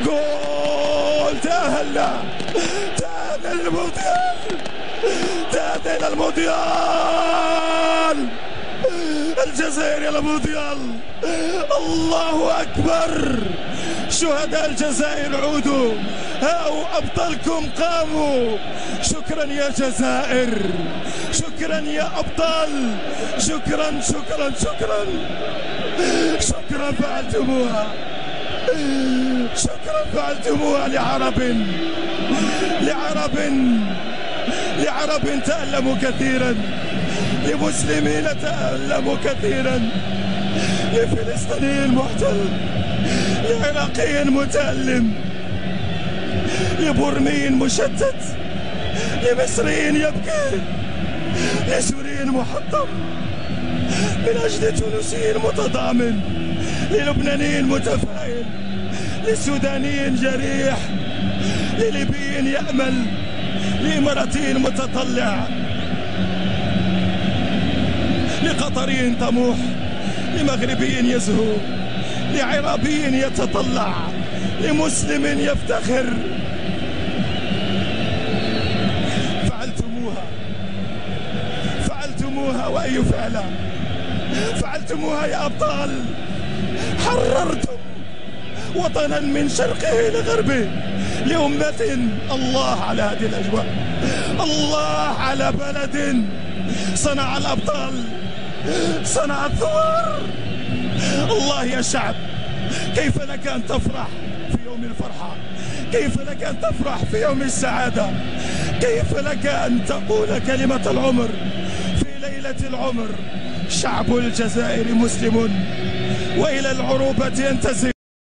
جول! تأهلنا للمونديال، تأهلنا للمونديال. الجزائر إلى المونديال. الله أكبر! شهداء الجزائر عودوا، هاو أبطالكم قاموا. شكرا يا جزائر، شكرا يا أبطال، شكرا شكرا شكرا شكرا. فعلتموها، شكرا فعلتموها لعرب تألموا كثيرا، لمسلمين تألموا كثيرا، لفلسطيني محتل، لعراقي متألم، لبرمي مشتت، لمصري يبكي، لسوري محطم، من أجل تونسي متضامن، للبناني متفائل، للسوداني جريح، لليبي يأمل، لإماراتي متطلع، لقطري طموح، لمغربي يزهو، لعربي يتطلع، لمسلم يفتخر. فعلتموها وأي فعل! فعلتموها يا أبطال. حررتم وطنا من شرقه لغربه لأمة. الله على هذه الأجواء، الله على بلد صنع الأبطال، صنع الثوار. الله يا شعب، كيف لك أن تفرح في يوم الفرحة؟ كيف لك أن تفرح في يوم السعادة؟ كيف لك أن تقول كلمة العمر في ليلة العمر؟ شعب الجزائر مسلم وإلى العروبة ينتسب.